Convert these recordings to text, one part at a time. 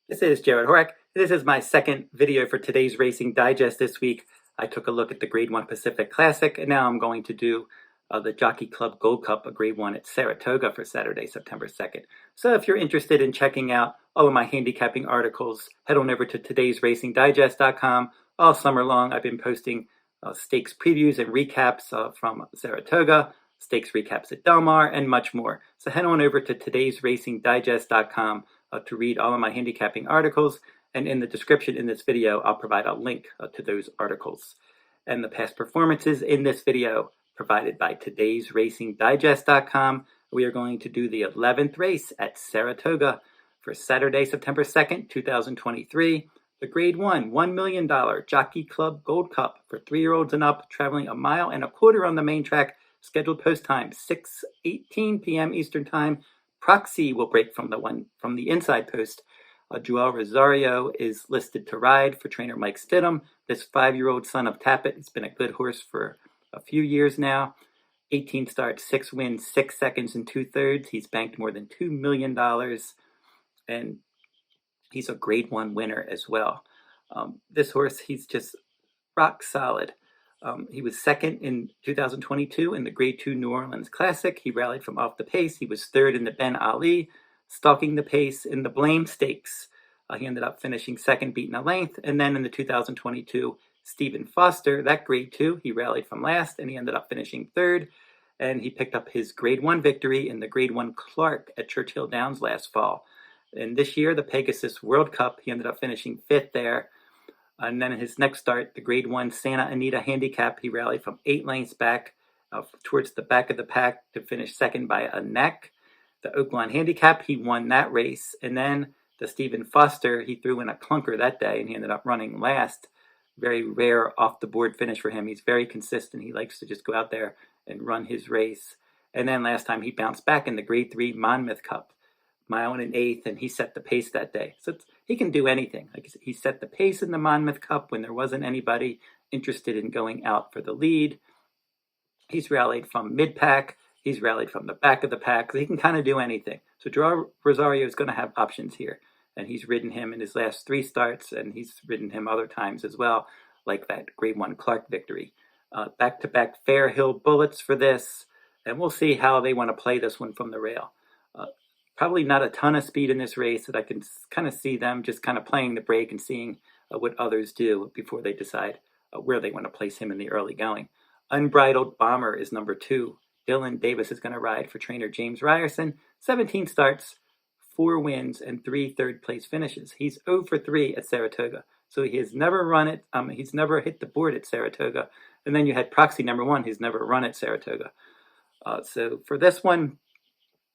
This is Jarrod Horak. This is my second video for today's Racing Digest this week. I took a look at the Grade 1 Pacific Classic, and now I'm going to do the Jockey Club Gold Cup, a Grade 1 at Saratoga for Saturday, September 2nd. So if you're interested in checking out all of my handicapping articles, head on over to todaysracingdigest.com. All summer long, I've been posting stakes previews and recaps from Saratoga, stakes recaps at Del Mar, and much more. So head on over to todaysracingdigest.com to read all of my handicapping articles, and in the description in this video I'll provide a link to those articles. And the past performances in this video provided by todaysracingdigest.com. We are going to do the 11th race at Saratoga for Saturday, September 2nd, 2023. The Grade 1 $1 million Jockey Club Gold Cup for 3-year-olds and up, traveling 1.25 miles on the main track. Scheduled post time 6:18 p.m. Eastern Time. Proxy will break from the inside post. Joel Rosario is listed to ride for trainer Mike Stidham. This 5-year-old son of Tappet has been a good horse for a few years now. 18 starts, 6 wins, 6 seconds and 2/3. He's banked more than $2 million, and he's a Grade 1 winner as well. This horse, he's just rock solid. He was second in 2022 in the Grade 2 New Orleans Classic. He rallied from off the pace. He was third in the Ben Ali, stalking the pace in the Blame Stakes. He ended up finishing second, beating a length. And then in the 2022 Stephen Foster, that Grade 2, he rallied from last, and he ended up finishing third. And he picked up his Grade 1 victory in the Grade 1 Clark at Churchill Downs last fall. And this year, the Pegasus World Cup, he ended up finishing fifth there. And then in his next start, the Grade 1 Santa Anita Handicap, he rallied from 8 lengths back towards the back of the pack to finish second by a neck. The Oaklawn Handicap, he won that race. And then the Stephen Foster, he threw in a clunker that day, and he ended up running last. Very rare off-the-board finish for him. He's very consistent. He likes to just go out there and run his race. And then last time, he bounced back in the Grade 3 Monmouth Cup. 1 1/8, and he set the pace that day. So he can do anything. Like he set the pace in the Monmouth Cup when there wasn't anybody interested in going out for the lead. He's rallied from mid-pack. He's rallied from the back of the pack. So he can kind of do anything. So Joel Rosario is going to have options here. And he's ridden him in his last 3 starts, and he's ridden him other times as well, like that Grade 1 Clark victory. Back-to-back Fair Hill bullets for this. And we'll see how they want to play this one from the rail. Probably not a ton of speed in this race, that I can kind of see them just kind of playing the break and seeing what others do before they decide where they want to place him in the early going. Unbridled Bomber is number 2. Dylan Davis is going to ride for trainer James Ryerson. 17 starts, 4 wins, and 3 third-place finishes. He's 0 for 3 at Saratoga, so he has never run it. He's never hit the board at Saratoga. And then you had Proxy number 1. He's never run at Saratoga. So for this one,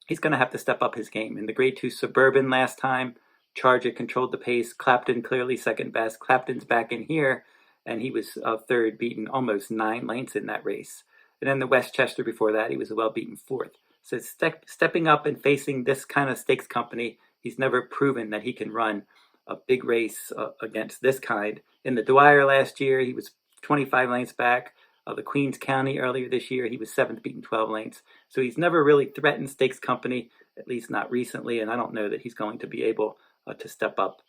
he's going to have to step up his game. In the Grade 2 Suburban last time, Charger controlled the pace. Clapton clearly second best. Clapton's back in here, and he was third, beaten almost 9 lengths in that race. And then the Westchester before that, he was a well-beaten 4th. So stepping up and facing this kind of stakes company, he's never proven that he can run a big race against this kind. In the Dwyer last year, he was 25 lengths back. The Queens County earlier this year, he was 7th, beaten 12 lengths. So he's never really threatened stakes company, at least not recently, and I don't know that he's going to be able to step up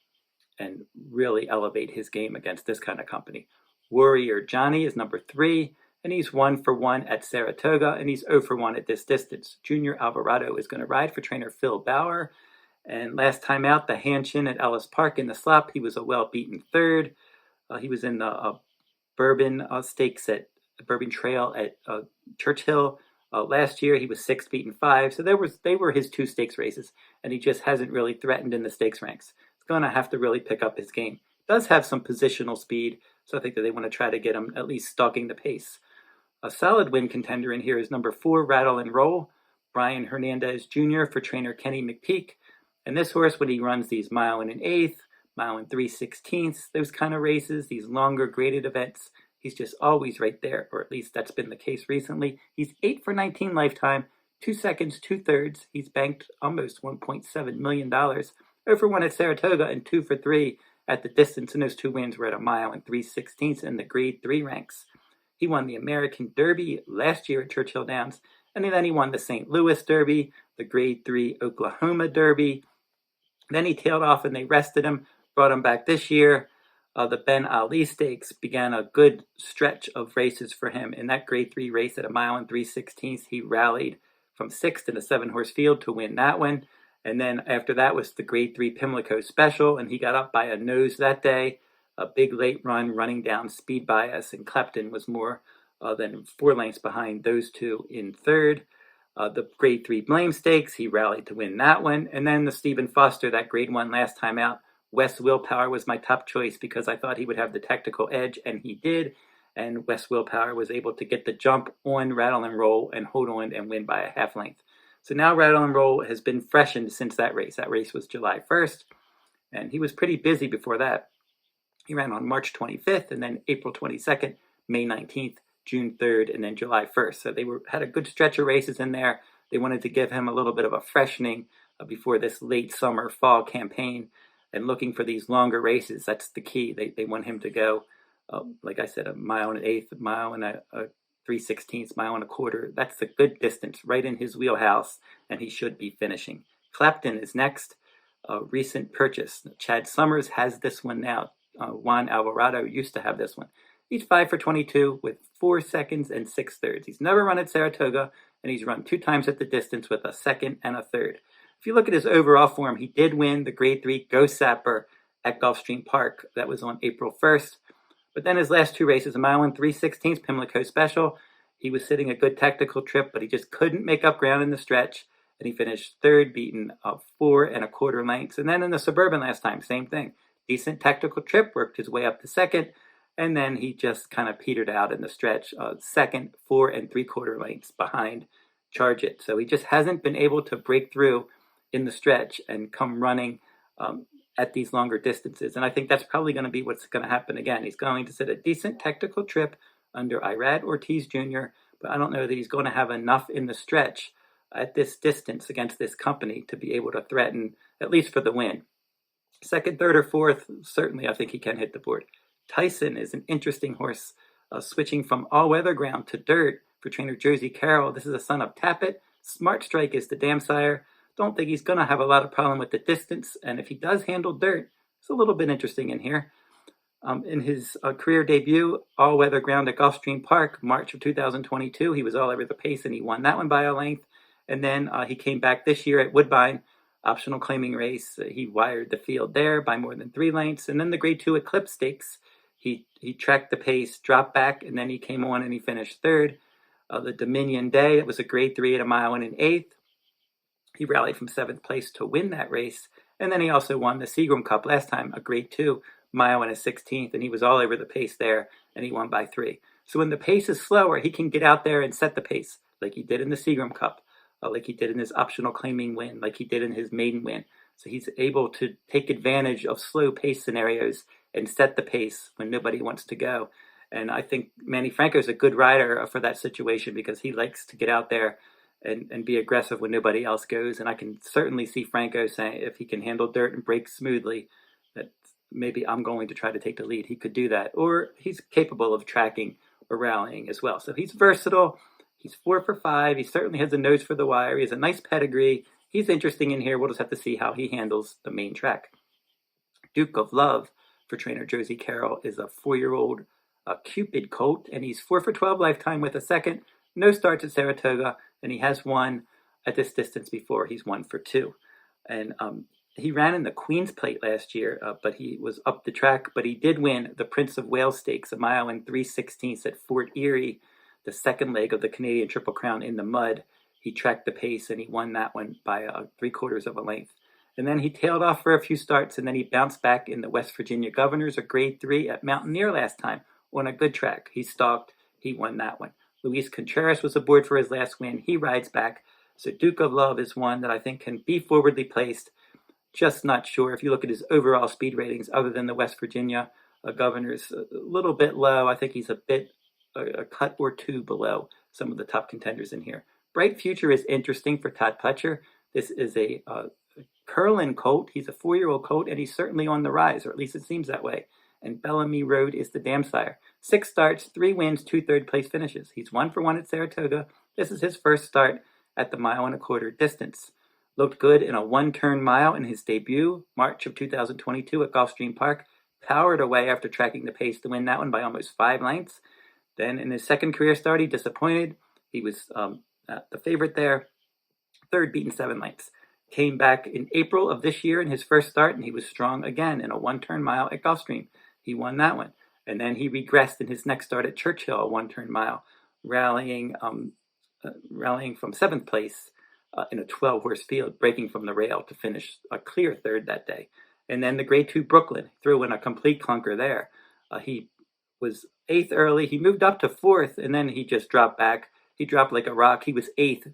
and really elevate his game against this kind of company. Warrior Johny is number 3, and he's 1 for 1 at Saratoga, and he's 0 for 1 at this distance. Junior Alvarado is going to ride for trainer Phil Bauer, and last time out, the Hanshin at Ellis Park in the slop, he was a well-beaten 3rd. He was in the Bourbon Stakes at the Bourbon Trail at Churchill. Last year, he was 6th, beaten 5. So they were his 2 stakes races, and he just hasn't really threatened in the stakes ranks. He's going to have to really pick up his game. Does have some positional speed, so I think that they want to try to get him at least stalking the pace. A solid win contender in here is number 4, Rattle and Roll. Brian Hernandez Jr. for trainer Kenny McPeak. And this horse, when he runs these 1 1/8, 1 3/16, those kind of races, these longer graded events, he's just always right there, or at least that's been the case recently. He's 8 for 19 lifetime, 2 seconds, 2/3. He's banked almost $1.7 million. 0 for 1 at Saratoga and 2 for 3 at the distance, and those 2 wins were at 1 3/16 in the Grade 3 ranks. He won the American Derby last year at Churchill Downs, and then he won the St. Louis Derby, the Grade 3 Oklahoma Derby, Then he tailed off and they rested him, brought him back this year. The Ben Ali Stakes began a good stretch of races for him. In that grade 3 race at 1.316, he rallied from 6th in a 7-horse field to win that one. And then after that was the grade 3 Pimlico Special, and he got up by a nose that day. A big late run running down Speed Bias, and Clapton was more than 4 lengths behind those two in third. The grade 3 Blame Stakes, he rallied to win that one. And then the Stephen Foster, that grade 1 last time out, West Willpower was my top choice because I thought he would have the technical edge, and he did. And West Willpower was able to get the jump on Rattle and Roll and hold on and win by a half length. So now Rattle and Roll has been freshened since that race. That race was July 1st, and he was pretty busy before that. He ran on March 25th, and then April 22nd, May 19th, June 3rd, and then July 1st. So they had a good stretch of races in there. They wanted to give him a little bit of a freshening before this late summer, fall campaign. And looking for these longer races, that's the key. They want him to go, like I said, 1 1/8, 3/16, 1.25 miles. That's a good distance, right in his wheelhouse, and he should be finishing. Clapton is next, recent purchase. Chad Summers has this one now. Juan Alvarado used to have this one. He's 5 for 22 with 4 seconds and 6 thirds. He's never run at Saratoga, and he's run 2 times at the distance with a second and a third. If you look at his overall form, he did win the grade 3 Ghost Sapper at Gulfstream Park. That was on April 1st. But then his last 2 races, 1 3/16 Pimlico Special, he was sitting a good technical trip, but he just couldn't make up ground in the stretch. And he finished third, beaten 4 1/4 lengths. And then in the Suburban last time, same thing. Decent technical trip, worked his way up to second. And then he just kind of petered out in the stretch, second, 4 3/4 lengths behind Charge It. So he just hasn't been able to break through in the stretch and come running at these longer distances. And I think that's probably going to be what's going to happen again. He's going to sit a decent technical trip under Irad Ortiz Jr., but I don't know that he's going to have enough in the stretch at this distance against this company to be able to threaten, at least for the win. Second, third, or fourth, certainly I think he can hit the board. Tyson is an interesting horse, switching from all-weather ground to dirt for trainer Josie Carroll. This is a son of Tappet. Smart Strike is the dam sire. Don't think he's going to have a lot of problem with the distance, and if he does handle dirt, it's a little bit interesting in here. In his career debut, all-weather ground at Gulfstream Park, March of 2022, he was all over the pace, and he won that one by a length. And then he came back this year at Woodbine, optional claiming race. He wired the field there by more than 3 lengths. And then the Grade 2 Eclipse Stakes, he tracked the pace, dropped back, and then he came on and he finished third. The Dominion Day, it was a Grade 3 at 1 1/8. He rallied from 7th place to win that race. And then he also won the Seagram Cup last time, a Grade 2, 1 1/16, and he was all over the pace there, and he won by 3. So when the pace is slower, he can get out there and set the pace, like he did in the Seagram Cup, like he did in his optional claiming win, like he did in his maiden win. So he's able to take advantage of slow pace scenarios and set the pace when nobody wants to go. And I think Manny Franco is a good rider for that situation because he likes to get out there and be aggressive when nobody else goes. And I can certainly see Franco saying if he can handle dirt and break smoothly, that maybe I'm going to try to take the lead. He could do that. Or he's capable of tracking or rallying as well. So he's versatile. He's 4 for 5. He certainly has a nose for the wire. He has a nice pedigree. He's interesting in here. We'll just have to see how he handles the main track. Duke of Love for trainer Josie Carroll is a 4-year-old Cupid colt, and he's 4 for 12 lifetime with a second. No starts at Saratoga, and he has won at this distance before. He's 1 for 2. And he ran in the Queen's Plate last year, but he was up the track. But he did win the Prince of Wales Stakes, 1 3/16 at Fort Erie, the second leg of the Canadian Triple Crown in the mud. He tracked the pace, and he won that one by 3/4 of a length. And then he tailed off for a few starts, and then he bounced back in the West Virginia Governors, a Grade 3 at Mountaineer last time on a good track. He stalked. He won that one. Luis Contreras was aboard for his last win. He rides back. So Duke of Love is one that I think can be forwardly placed. Just not sure. If you look at his overall speed ratings, other than the West Virginia Governors, a little bit low. I think he's a cut or 2 below some of the top contenders in here. Bright Future is interesting for Todd Pletcher. This is a Curlin colt. He's a 4-year-old colt, and he's certainly on the rise, or at least it seems that way. And Bellamy Road is the dam sire. 6 starts, 3 wins, 2 third-place finishes. He's 1 for 1 at Saratoga. This is his first start at the 1 1/4 distance. Looked good in a one-turn mile in his debut, March of 2022 at Gulfstream Park. Powered away after tracking the pace to win that one by almost 5 lengths. Then in his second career start, he disappointed. He was the favorite there, third beaten 7 lengths. Came back in April of this year in his first start, and he was strong again in a one-turn mile at Gulfstream. He won that one. And then he regressed in his next start at Churchill, a one-turn mile, rallying from 7th place in a 12-horse field, breaking from the rail to finish a clear third that day. And then the Grade 2 Brooklyn threw in a complete clunker there. He was 8th early. He moved up to 4th, and then he just dropped back. He dropped like a rock. He was 8th,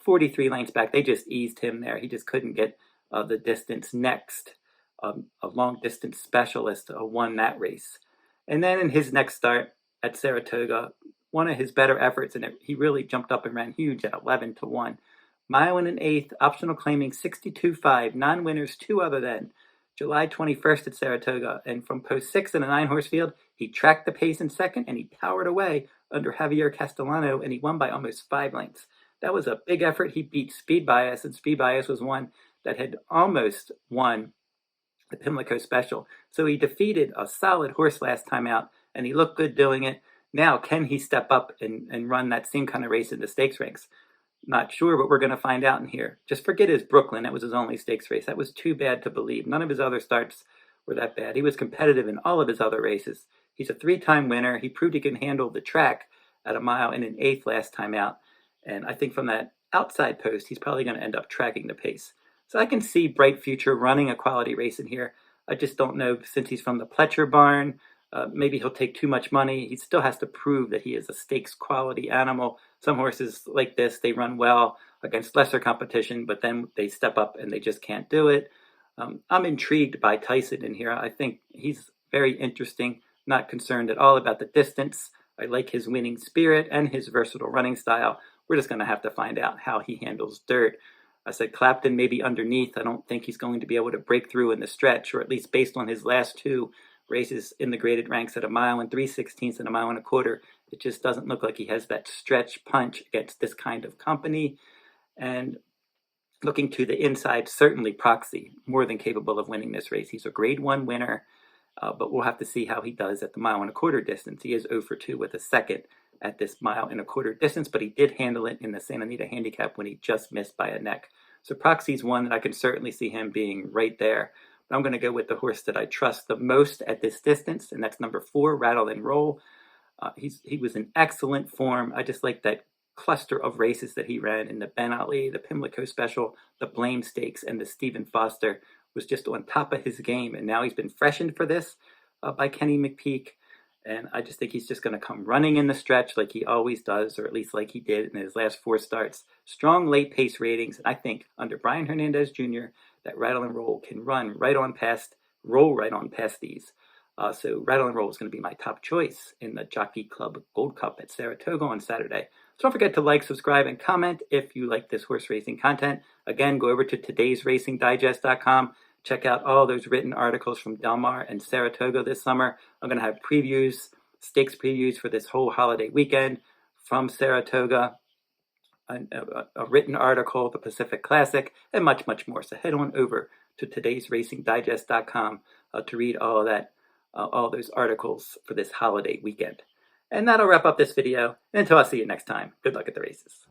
43 lengths back. They just eased him there. He just couldn't get the distance. Next, a long-distance specialist won that race. And then in his next start at Saratoga, one of his better efforts, and he really jumped up and ran huge at 11-1. Mile and an eighth, optional claiming 62.5, non-winners 2 other than July 21st at Saratoga. And from post 6 in a 9-horse field, he tracked the pace in second and he powered away under Javier Castellano, and he won by almost 5 lengths. That was a big effort. He beat Speed Bias, and Speed Bias was one that had almost won the Pimlico Special. So he defeated a solid horse last time out, and he looked good doing it. Now, can he step up and run that same kind of race in the stakes ranks? Not sure, but we're going to find out in here. Just forget his Brooklyn. That was his only stakes race. That was too bad to believe. None of his other starts were that bad. He was competitive in all of his other races. He's a 3-time winner. He proved he can handle the track at a mile and an eighth last time out. And I think from that outside post, he's probably going to end up tracking the pace. So I can see bright future running a quality race in here. I just don't know, since he's from the Pletcher barn, maybe he'll take too much money. He still has to prove that he is a stakes quality animal. Some horses like this, they run well against lesser competition, but then they step up and they just can't do it. I'm intrigued by Tyson in here. I think he's very interesting, not concerned at all about the distance. I like his winning spirit and his versatile running style. We're just going to have to find out how he handles dirt. I said Clapton maybe underneath. I don't think he's going to be able to break through in the stretch, or at least based on his last 2 races in the graded ranks at a mile and 3/16 and a mile and a quarter. It just doesn't look like he has that stretch punch against this kind of company. And looking to the inside, certainly Proxy, more than capable of winning this race. He's a Grade 1 winner, but we'll have to see how he does at the mile and a quarter distance. He is 0 for 2 with a second at this mile and a quarter distance, but he did handle it in the Santa Anita Handicap when he just missed by a neck. So Proxy's one that I can certainly see him being right there. But I'm going to go with the horse that I trust the most at this distance, and that's number 4, Rattle and Roll. He was in excellent form. I just like that cluster of races that he ran in the Ben Ali, the Pimlico Special, the Blame Stakes, and the Stephen Foster. Was just on top of his game, and now he's been freshened for this by Kenny McPeak. And I just think he's just going to come running in the stretch like he always does, or at least like he did in his last 4 starts. Strong late pace ratings, and I think under Brian Hernandez Jr., that Rattle and Roll can roll right on past these. So Rattle and Roll is going to be my top choice in the Jockey Club Gold Cup at Saratoga on Saturday. So don't forget to like, subscribe, and comment if you like this horse racing content. Again, go over to todaysracingdigest.com. Check out all those written articles from Del Mar and Saratoga this summer. I'm going to have previews, stakes previews for this whole holiday weekend from Saratoga, a written article, the Pacific Classic, and much, much more. So head on over to todaysracingdigest.com to read all of that, all those articles for this holiday weekend. And that'll wrap up this video. And until I see you next time, good luck at the races.